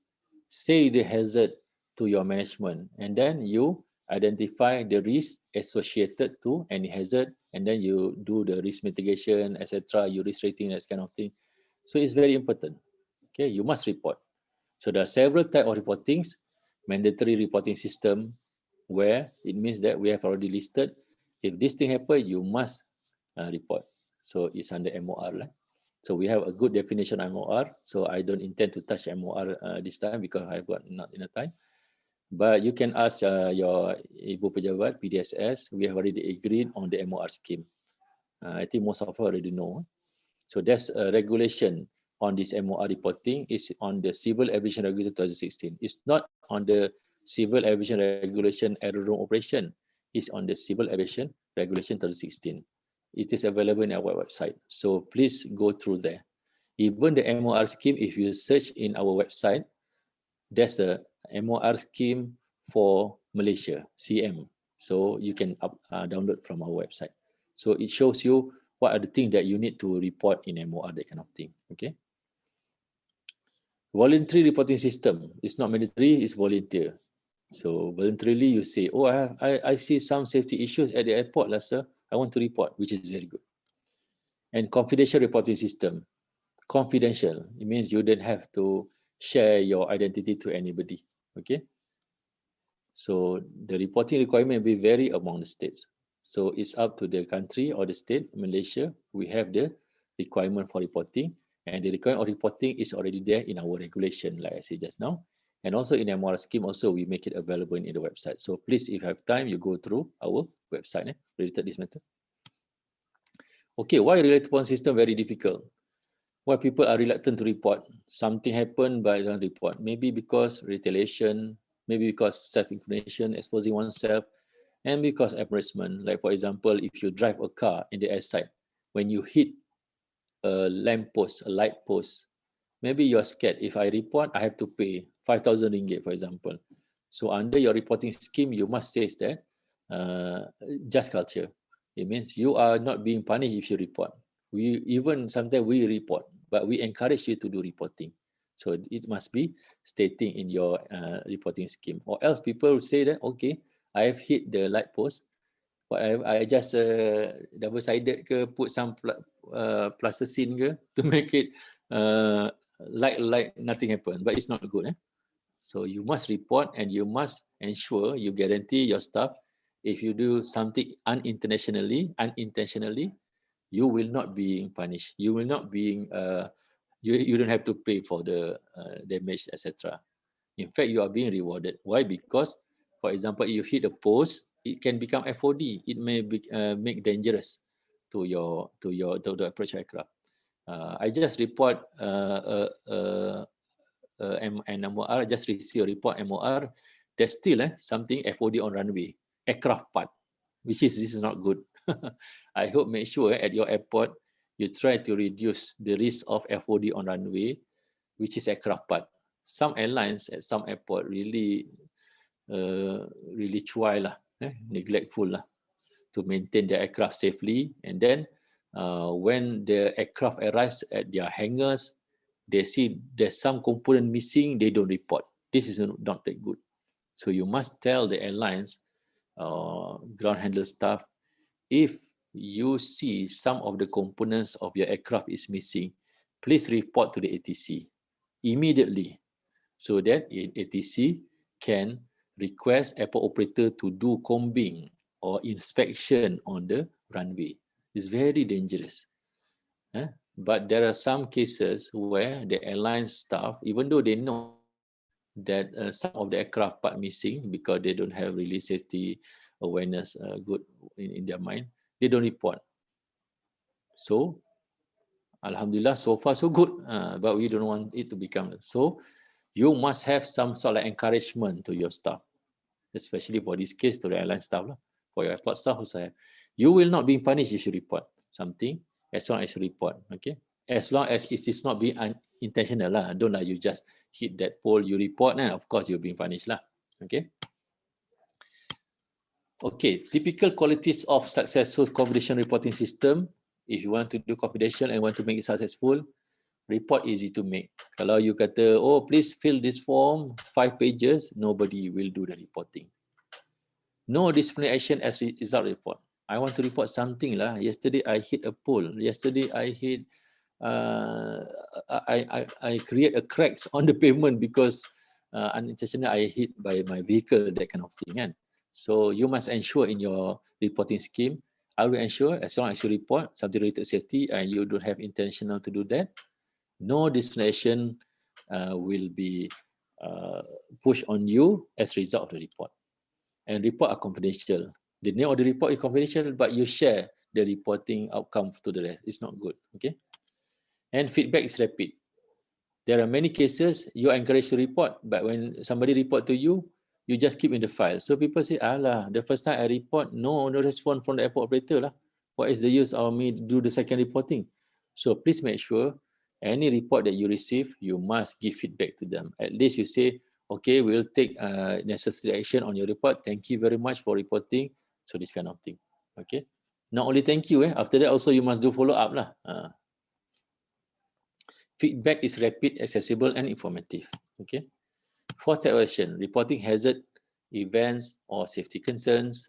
say the hazard to your management, and then you identify the risk associated to any hazard, and then you do the risk mitigation, etc. You risk rating, that kind of thing. So it's very important. Okay, you must report. So there are several types of reportings. Mandatory reporting system, where it means that we have already listed. If this thing happen, you must report. So it's under MOR. So we have a good definition of MOR. So I don't intend to touch MOR this time because I've got not enough time. But you can ask your Ibu Pejabat, PDSS. We have already agreed on the MOR scheme. I think most of you already know. So there's a regulation on this MOR reporting is on the Civil Aviation Regulation 2016. It's not on the Civil Aviation Regulation Aerodrome Operation. It's on the Civil Aviation Regulation 2016. It is available in our website. So please go through there. Even the MOR scheme, if you search in our website, there's the MOR scheme for Malaysia, CAAM. So you can download from our website. So it shows you what are the things that you need to report in MOR, that kind of thing. Okay. Voluntary reporting system. It's not mandatory, it's volunteer. So voluntarily you say, oh, I see some safety issues at the airport, sir. I want to report, which is very good. And confidential reporting system. Confidential. It means you don't have to share your identity to anybody. Okay. So the reporting requirement will vary among the states. So it's up to the country or the state. Malaysia, we have the requirement for reporting, and the requirement of reporting is already there in our regulation, like I said just now. And also in MOR scheme, also we make it available in the website. So please, if you have time, you go through our website related this matter. Okay, why relatable system very difficult? Why people are reluctant to report? Something happened but don't report. Maybe because retaliation, maybe because self-incrimination, exposing oneself, and because embarrassment. Like for example, if you drive a car in the airside, when you hit a lamp post, a light post. Maybe you're scared. If I report, I have to pay 5,000 ringgit, for example. So under your reporting scheme, you must say that just culture. It means you are not being punished if you report. We even sometimes we report, but we encourage you to do reporting. So it must be stating in your reporting scheme, or else people will say that okay, I have hit the light post, but I just double sided ke, put some plasticine ke to make it uh, like nothing happened, but it's not good. So you must report and you must ensure you guarantee your staff if you do something unintentionally, you will not be punished. You will not be you don't have to pay for the damage, etc. In fact, you are being rewarded. Why? Because, for example, you hit a post, it can become FOD. It may be, make dangerous to the approach aircraft. I just report an MOR, just receive a report MOR. There's still something FOD on runway, aircraft part, which is this is not good. I hope make sure at your airport you try to reduce the risk of FOD on runway, which is aircraft part. Some airlines at some airport really cuai lah, neglectful lah to maintain their aircraft safely. And then when the aircraft arrives at their hangars, they see there's some component missing, they don't report. This is not that good. So you must tell the airlines, ground handler staff, if you see some of the components of your aircraft is missing, please report to the ATC immediately, so that ATC can request airport operator to do combing or inspection on the runway. It's very dangerous. But there are some cases where the airline staff, even though they know that some of the aircraft part missing because they don't have really safety awareness good in their mind, they don't report. So, Alhamdulillah, so far so good, but we don't want it to become so. You must have some sort of encouragement to your staff, especially for this case to the airline staff. For your airport staff also, you will not be punished if you report something, as long as you report. Okay, as long as it is not being intentional lah. Don't lah you just hit that pole, you report, and of course you're being punished lah. Okay. Okay, typical qualities of successful confidential reporting system. If you want to do confidential and want to make it successful, report easy to make. Kalau you kata, oh please fill this form, 5 pages, nobody will do the reporting. No disciplinary action as result report. I want to report something lah. Yesterday I hit a pole. Yesterday I hit, I create a cracks on the pavement because unintentionally I hit by my vehicle, that kind of thing. Kan? So you must ensure in your reporting scheme, I will ensure as long as you report something related to safety and you don't have intentional to do that, no discrimination will be pushed on you as a result of the report. And report are confidential. The name of the report is confidential, but you share the reporting outcome to the rest. It's not good. Okay. And feedback is rapid. There are many cases you are encouraged to report, but when somebody report to you, you just keep in the file. So people say, alah, the first time I report, no response from the airport operator lah. What is the use of me do the second reporting? So please make sure any report that you receive, you must give feedback to them. At least you say, okay, we'll take necessary action on your report. Thank you very much for reporting. So this kind of thing. Okay. Not only thank you, after that also you must do follow up lah. Feedback is rapid, accessible, and informative. Okay. Fourth action, reporting hazard events or safety concerns.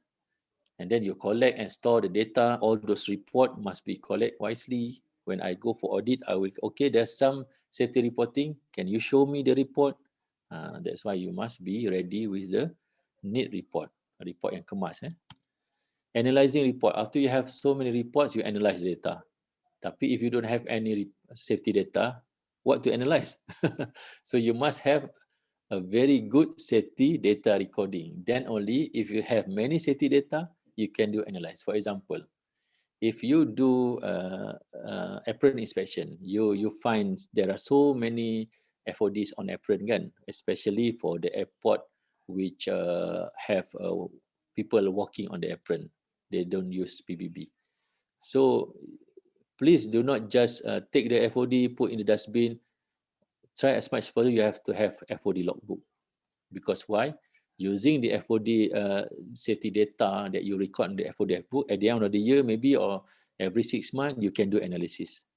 And then you collect and store the data. All those reports must be collected wisely. When I go for audit, I will, okay, there's some safety reporting. Can you show me the report? That's why you must be ready with the neat report. A report yang kemas. Analyzing report. After you have so many reports, you analyze data. Tapi if you don't have any safety data, what to analyze? So you must have a very good safety data recording. Then only if you have many safety data, you can do analyze. For example, if you do apron inspection, you find there are so many FODs on apron, kan? Especially for the airport which have people walking on the apron. They don't use PBB. So please do not just take the FOD, put in the dustbin. Try as much as possible, you have to have FOD logbook. Because why? Using the FOD safety data that you record in the FOD book, at the end of the year maybe, or every 6 months, you can do analysis.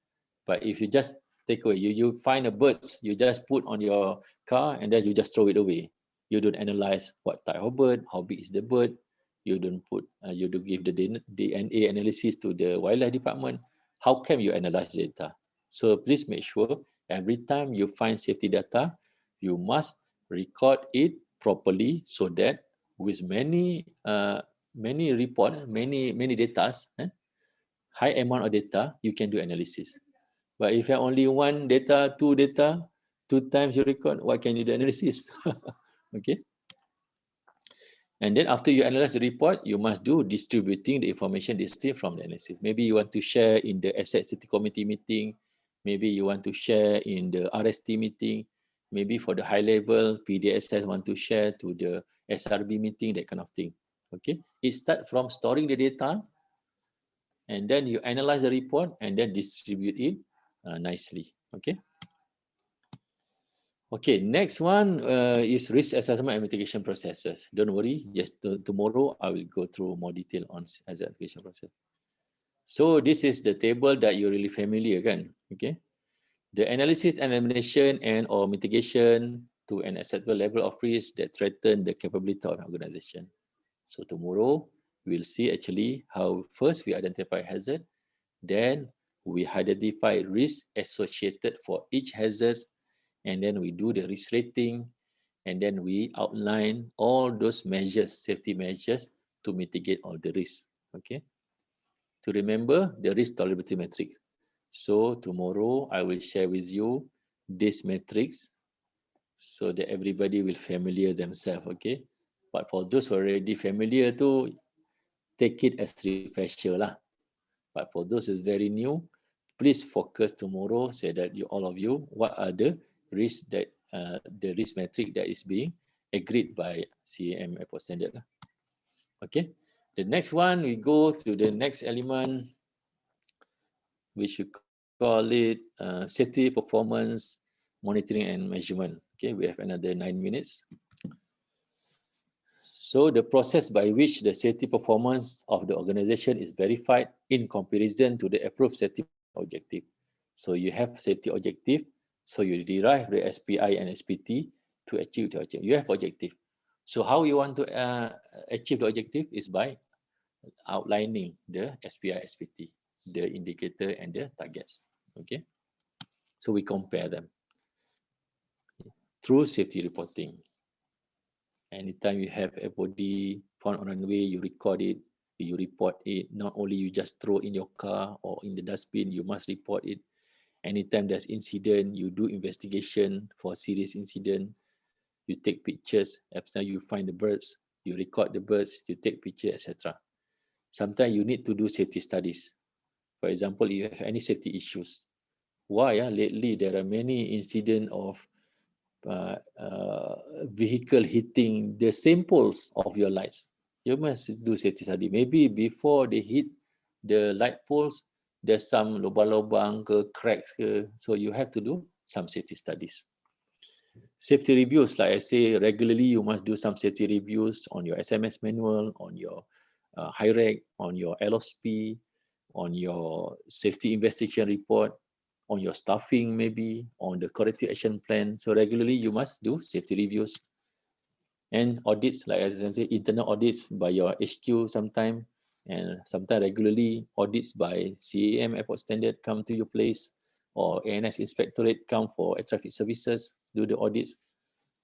But if you just take away, you find a bird, you just put on your car and then you just throw it away. You don't analyze what type of bird, how big is the bird. You don't put, you don't give the DNA analysis to the wildlife department. How can you analyze data? So please make sure every time you find safety data, you must record it properly so that with many report, many data, high amount of data, you can do analysis. But if you have only one data, two times you record, what can you do analysis? Okay. And then after you analyze the report, you must do distributing the information received from the analysis. Maybe you want to share in the asset safety committee meeting. Maybe you want to share in the RST meeting. Maybe for the high level, PDSS want to share to the SRB meeting, that kind of thing. Okay. It starts from storing the data, and then you analyze the report and then distribute it nicely. Okay. Okay, next one is risk assessment and mitigation processes. Don't worry, just tomorrow I will go through more detail on hazard mitigation process. So this is the table that you're really familiar, kan? Okay. The analysis and elimination and or mitigation to an acceptable level of risk that threaten the capability of an organization. So tomorrow we'll see actually how first we identify hazard, then we identify risk associated for each hazard, and then we do the risk rating, and then we outline all those measures, safety measures to mitigate all the risks. Okay. To remember the risk tolerability matrix. So tomorrow I will share with you this matrix so that everybody will familiar themselves. Okay. But for those who are already familiar to take it as refresher lah. But for those who is very new, please focus tomorrow so that you all of you, what are the risks that the risk metric that is being agreed by CAAM airport standard. Okay. The next one, we go to the next element, which we call it safety performance monitoring and measurement. Okay, we have another 9 minutes. So the process by which the safety performance of the organization is verified in comparison to the approved safety objective. So you have safety objective, so you derive the SPI and SPT to achieve the objective. You have objective. So how you want to achieve the objective is by outlining the SPI, SPT, the indicator and the targets. Okay. So we compare them through safety reporting. Anytime you have FOD found on runway, you record it, you report it. Not only you just throw in your car or in the dustbin, you must report it. Anytime there's incident, you do investigation for serious incident. You take pictures. After you find the birds, you record the birds, you take picture, etc. Sometimes you need to do safety studies. For example, if you have any safety issues. Why? Lately, there are many incidents of vehicle hitting the same poles of your lights. You must do safety study. Maybe before they hit the light poles, there's some lubang-lubang ke, cracks ke. So you have to do some safety studies. Safety reviews, like I say, regularly you must do some safety reviews on your SMS manual, on your HIREC, on your LOSP, on your safety investigation report, on your staffing maybe, on the corrective action plan. So regularly you must do safety reviews. And audits, like as I say, internal audits by your HQ sometime, and sometimes regularly audits by CAAM airport standard come to your place, or ANS inspectorate come for air traffic services, do the audits.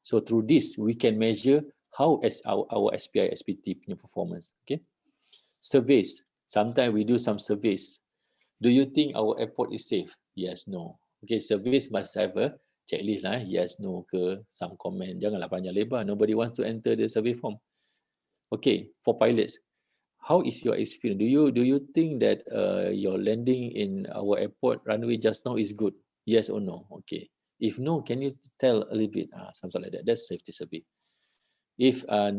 So through this, we can measure how as our SPI, SPT punya performance. Okay. Surveys. Sometimes we do some surveys. Do you think our airport is safe? Yes, no. Okay, surveys must have a checklist lah. Yes, no ke, some comment. Janganlah panjang lebar. Nobody wants to enter the survey form. Okay, for pilots, how is your experience? Do you think that your landing in our airport runway just now is good? Yes or no? Okay. If no, can you tell a little bit? Something like that. That's safety survey. If 9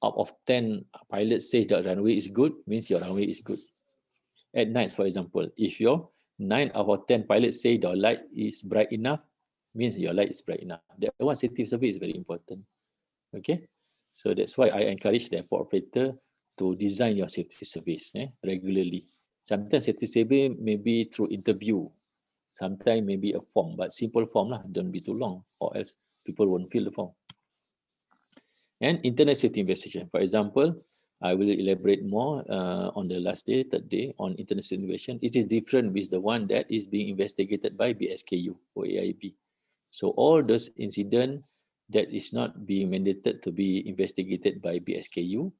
out of 10 pilots say that runway is good, means your runway is good. At night, for example, if your 9 out of 10 pilots say your light is bright enough, means your light is bright enough. That one safety survey is very important. Okay, so that's why I encourage the airport operator to design your safety surveys regularly. Sometimes safety survey may be through interview, sometimes maybe a form, but simple form lah, don't be too long, or else people won't fill the form. And internet safety investigation. For example, I will elaborate more on the last day, third day, on internet safety investigation. It is different with the one that is being investigated by BSKU or AIB. So all those incidents that is not being mandated to be investigated by BSKU,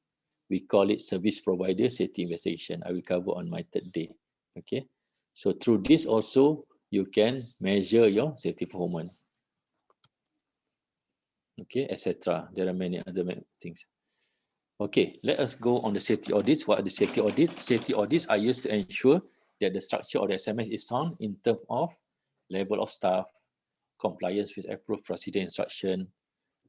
we call it service provider safety investigation. I will cover on my third day. Okay. So through this also, you can measure your safety performance. Okay, etc. There are many other things. Okay, let us go on the safety audits. What are the safety audits? Safety audits are used to ensure that the structure of the SMS is sound in terms of level of staff, compliance with approved procedure instruction,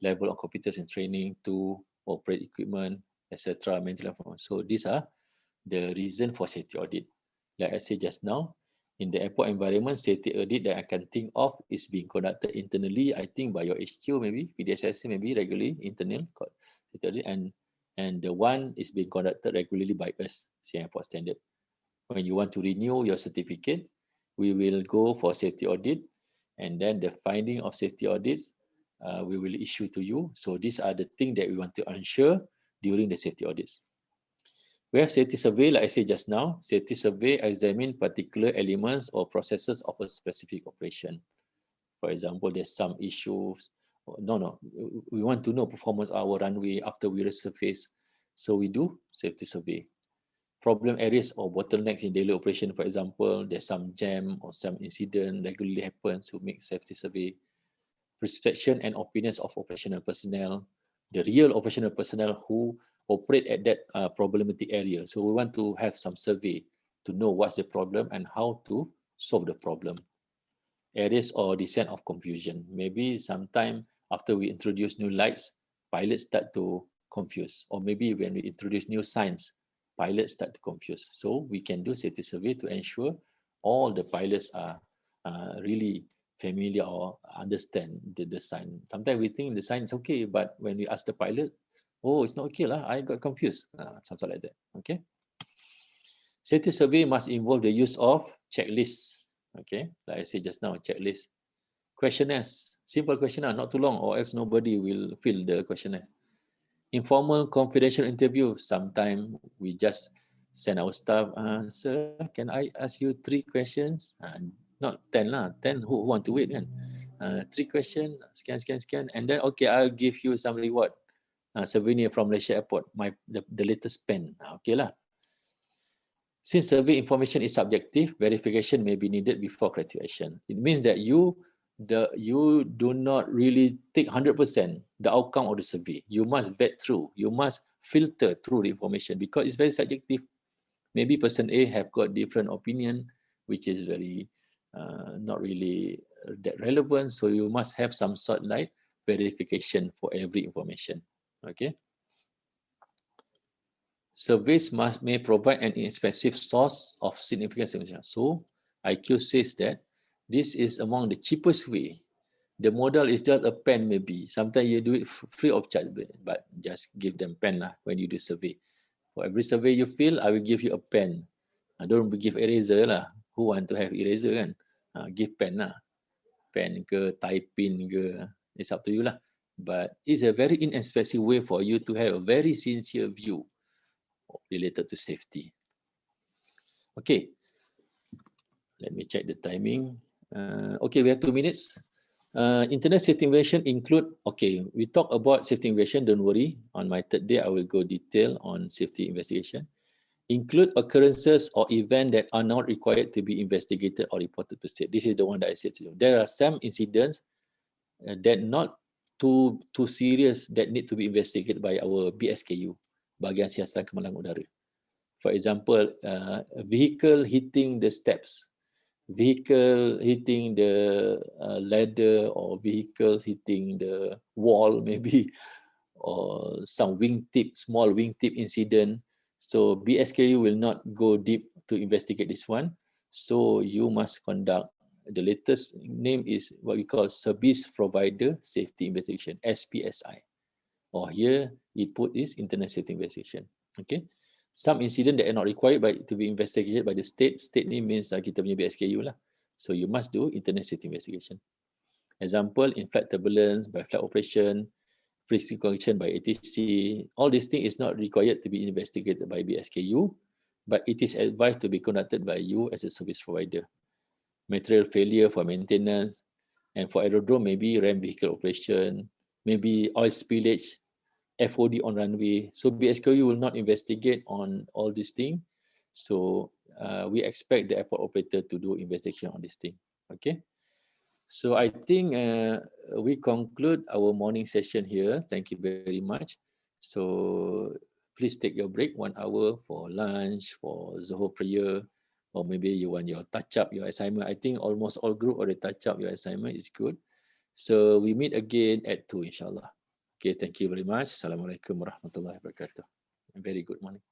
level of competence and training to operate equipment, etc. Maintenance. So these are the reason for safety audit. Like I said just now, in the airport environment, safety audit that I can think of is being conducted internally, I think by your HQ maybe, PDSS maybe regularly, internal safety audit, and the one is being conducted regularly by us, Singapore Standard. When you want to renew your certificate, we will go for safety audit, and then the finding of safety audits, we will issue to you. So these are the things that we want to ensure during the safety audits. We have safety survey, like I said just now. Safety survey examine particular elements or processes of a specific operation. For example, there's some issues. We want to know performance of our runway after we resurface. So we do safety survey. Problem areas or bottlenecks in daily operation, for example, there's some jam or some incident regularly happens, so make safety survey. Perception and opinions of operational personnel, the real operational personnel who operate at that problematic area. So we want to have some survey to know what's the problem and how to solve the problem. Areas or descent of confusion. Maybe sometime after we introduce new lights, pilots start to confuse. Or maybe when we introduce new signs, pilots start to confuse. So we can do safety survey to ensure all the pilots are really familiar or understand the sign. Sometimes we think the sign is okay, but when we ask the pilot, oh, it's not okay lah, I got confused. Something like that. Okay. Safety survey must involve the use of checklists. Okay, like I said just now, checklist. Questionnaires, simple questionnaire, not too long, or else nobody will fill the questionnaire. Informal confidential interview. Sometimes we just send our staff, sir, can I ask you 3 questions? Not 10 lah, 10 who want to wait kan? 3 questions, scan, and then okay, I'll give you some reward. Souvenir from Malaysia Airport, the latest pen. Okay lah. Since survey information is subjective, verification may be needed before graduation. It means that you do not really take 100% the outcome of the survey. You must vet through. You must filter through the information because it's very subjective. Maybe person A have got different opinion, which is very not really that relevant. So you must have some sort like verification for every information. Okay. Surveys may provide an inexpensive source of significant information. So IQ says that this is among the cheapest way. The model is just a pen maybe. Sometimes you do it free of charge, but just give them pen lah when you do survey. For every survey you fill, I will give you a pen. Don't give eraser lah. Who want to have eraser kan? Give pen lah. Pen ke, typing ke, it's up to you lah. But it's a very inexpensive way for you to have a very sincere view related to safety. Okay, let me check the timing. Okay, we have 2 minutes. Internet safety investigation include, okay, we talk about safety investigation, don't worry. On my third day, I will go detail on safety investigation. Include occurrences or events that are not required to be investigated or reported to state. This is the one that I said to you. There are some incidents that not too serious that need to be investigated by our BSKU, Bahagian Siasatan Kemalangan Udara. For example, a vehicle hitting the steps, vehicle hitting the ladder, or vehicles hitting the wall maybe, or some wingtip, small wingtip incident. So BSKU will not go deep to investigate this one. So you must conduct, the latest name is what we call Service Provider Safety Investigation, SPSI. Or here it put is Internal Safety Investigation. Okay. Some incident that are not required to be investigated by the state. State ni means kita punya BSKU lah. So you must do Internal Safety Investigation. Example, in-flight turbulence by flight operation, freezing condition by ATC. All these things is not required to be investigated by BSKU, but it is advised to be conducted by you as a service provider. Material failure for maintenance, and for aerodrome, maybe ram vehicle operation, maybe oil spillage, FOD on runway. So BSKU will not investigate on all these things. So we expect the airport operator to do investigation on this thing. Okay. So I think we conclude our morning session here. Thank you very much. So please take your break 1 hour for lunch, for Zohor prayer, or maybe you want your touch up your assignment. I think almost all group already touch up your assignment. It's good. So we meet again at 2 inshallah. Okay, thank you very much. Assalamualaikum warahmatullahi wabarakatuh. Very good morning.